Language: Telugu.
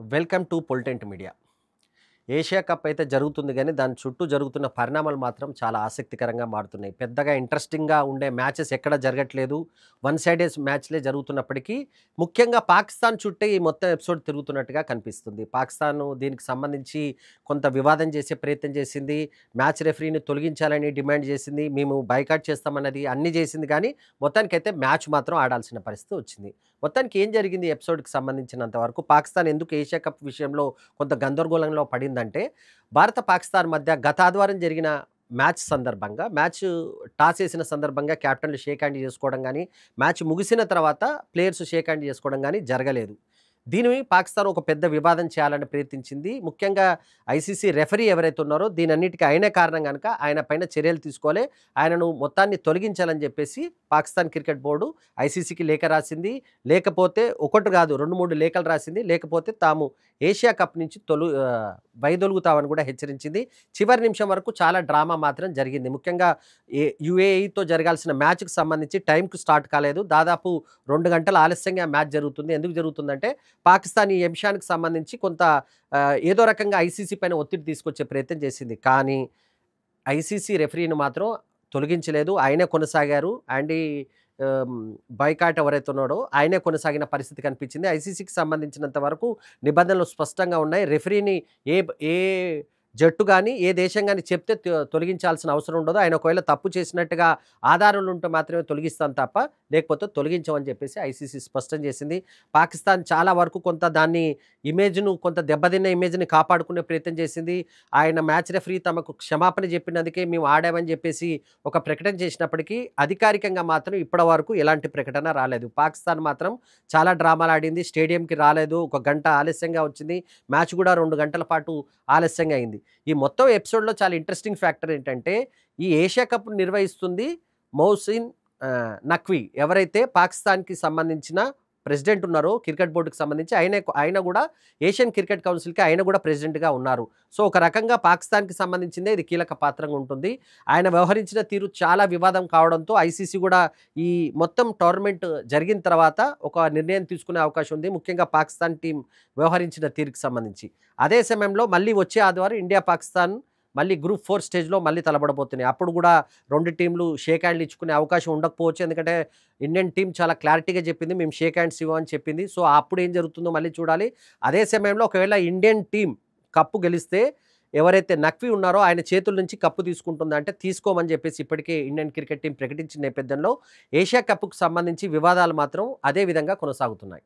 వెల్కమ్ టు పొలిటెంట్ మీడియా. ఏషియా కప్ అయితే జరుగుతుంది గానీ, దాని చుట్టూ జరుగుతున్న పరిణామాలు మాత్రం చాలా ఆసక్తికరంగా మారుతున్నాయి. పెద్దగా ఇంట్రెస్టింగ్‌గా ఉండే మ్యాచెస్ ఎక్కడ జరగట్లేదు. వన్ సైడెడ్ మ్యాచ్‌లే జరుగుతున్నప్పటికీ, ముఖ్యంగా పాకిస్తాన్ చుట్టే ఈ మొత్తం ఎపిసోడ్ తిరుగుతున్నట్టుగా కనిపిస్తుంది. పాకిస్తాను దీనికి సంబంధించి కొంత వివాదం చేసే ప్రయత్నం చేసింది. మ్యాచ్ రెఫరీని తొలగించాలని డిమాండ్ చేసింది. మేము బాయ్‌కాట్ చేస్తామన్నది అన్నీ చేసింది కానీ, మొత్తానికైతే మ్యాచ్ మాత్రం ఆడాల్సిన పరిస్థితి వచ్చింది. మొత్తానికి ఏం జరిగింది ఈ ఎపిసోడ్‌కి సంబంధించినంత వరకు? పాకిస్తాన్ ఎందుకు ఏషియా కప్ విషయంలో కొంత గందరగోళంలో పడిందంటే, భారత, పాకిస్తాన్ మధ్య గత ఆదివారం జరిగిన మ్యాచ్ సందర్భంగా టాస్ ఏసిన సందర్భంగా కెప్టెన్‌లు షేక్ హ్యాండ్ చేసుకోవడం గానీ, మ్యాచ్ ముగిసిన తర్వాత ప్లేయర్స్ షేక్ హ్యాండ్ చేసుకోవడం గానీ జరగలేదు. దీనిని పాకిస్తాన్ ఒక పెద్ద వివాదం చేయాలని ప్రయత్నించింది. ముఖ్యంగా ఐసీసీ రెఫరీ ఎవరైతే ఉన్నారో దీనన్నిటికి ఆయనే కారణం గనక ఆయన పైన చర్యలు తీసుకోవాలి. ఆయనను మొత్తాన్ని తొలగించాలని చెప్పేసి పాకిస్తాన్ క్రికెట్ బోర్డు ఐసీసీకి లేఖ రాసింది. లేకపోతే ఒకటి కాదు 2, 3 లేఖలు రాసింది. లేకపోతే తాము ఏషియా కప్ నుంచి వైదొలుగుతామని కూడా హెచ్చరించింది. చివరి నిమిషం వరకు చాలా డ్రామా మాత్రం జరిగింది. ముఖ్యంగా యూఏఈతో జరగాల్సిన మ్యాచ్‌కి సంబంధించి టైంకి స్టార్ట్ కాలేదు. దాదాపు 2 గంటల ఆలస్యంగా మ్యాచ్ జరుగుతుంది. ఎందుకు జరుగుతుందంటే, పాకిస్తాన్ ఈ అంశానికి సంబంధించి కొంత ఏదో రకంగా ఐసీసీ పైన ఒత్తిడి తీసుకొచ్చే ప్రయత్నం చేసింది. కానీ ఐసీసీ రెఫరీని మాత్రం తొలగించలేదు. ఆయనే కొనసాగారు. బాయ్‌కాట్ ఎవరైతే ఉన్నాడో ఆయనే కొనసాగిన పరిస్థితి కనిపించింది. ఐసీసీకి సంబంధించినంత వరకు నిబంధనలు స్పష్టంగా ఉన్నాయి. రెఫరీని ఏ ఏ జట్టు గానీ, ఏ దేశం గానీ చెప్తే తొలగించాల్సిన అవసరం ఉండదు. ఆయన ఒకవేళ తప్పు చేసినట్టుగా ఆధారాలుంటే మాత్రమే తొలగిస్తాం తప్ప, లేకపోతే తొలగించమని చెప్పేసి ఐసీసీ స్పష్టం చేసింది. పాకిస్తాన్ చాలా వరకు కొంత దాన్ని కొంత దెబ్బతిన్న ఇమేజ్‌ని కాపాడుకునే ప్రయత్నం చేసింది. ఆయన మ్యాచ్ రెఫరీ తమకు క్షమాపణ చెప్పినందుకే మేము ఆడామని చెప్పేసి ఒక ప్రకటన చేసినప్పటికీ, అధికారికంగా మాత్రం ఇప్పటి వరకు ఎలాంటి ప్రకటన రాలేదు. పాకిస్తాన్ మాత్రం చాలా డ్రామాలాడింది. స్టేడియంకి రాలేదు. 1 గంట ఆలస్యంగా వచ్చింది. మ్యాచ్ కూడా 2 గంటల పాటు ఆలస్యంగా అయింది. ఈ మొత్తం ఎపిసోడ్‌లో చాలా ఇంట్రెస్టింగ్ ఫ్యాక్టర్ ఏంటంటే, ఈ ఏషియా కప్ నిర్వహిస్తుంది మౌసిన్ నఖ్వీ. ఎవరైతే పాకిస్తాన్‌కి సంబంధించిన ప్రెసిడెంట్ ఉన్నారో క్రికెట్ బోర్డుకి సంబంధించి ఆయన కూడా ఏషియన్ క్రికెట్ కౌన్సిల్‌కి ఆయన కూడా ప్రెసిడెంట్‌గా ఉన్నారు. సో, ఒక రకంగా పాకిస్తాన్‌కి సంబంధించిందే ఇది కీలక పాత్రగా ఉంటుంది. ఆయన వ్యవహరించిన తీరు చాలా వివాదం కావడంతో ఐసీసీ కూడా ఈ మొత్తం టోర్నమెంట్ జరిగిన తర్వాత ఒక నిర్ణయం తీసుకునే అవకాశం ఉంది. ముఖ్యంగా పాకిస్తాన్ టీం వ్యవహరించిన తీరుకి సంబంధించి. అదే సమయంలో మళ్ళీ వచ్చే ఆదివారం ఇండియా, పాకిస్తాన్ మళ్ళీ గ్రూప్ 4 స్టేజ్‌లో మళ్ళీ తలపడబోతున్నాయి. అప్పుడు కూడా 2 టీమ్‌లు షేక్ హ్యాండ్‌లు ఇచ్చుకునే అవకాశం ఉండకపోవచ్చు. ఎందుకంటే ఇండియన్ టీమ్ చాలా క్లారిటీగా చెప్పింది. మేము షేక్ హ్యాండ్స్ ఇవ్వమని చెప్పింది. సో, అప్పుడు ఏం జరుగుతుందో మళ్ళీ చూడాలి. అదే సమయంలో ఒకవేళ ఇండియన్ టీమ్ కప్పు గెలిస్తే ఎవరైతే నఖ్వీ ఉన్నారో ఆయన చేతుల నుంచి కప్పు తీసుకుంటుందా అంటే తీసుకోమని చెప్పేసి ఇప్పటికే ఇండియన్ క్రికెట్ టీం ప్రకటించిన నేపథ్యంలో ఏషియా కప్‌కు సంబంధించి వివాదాలు మాత్రం అదే విధంగా కొనసాగుతున్నాయి.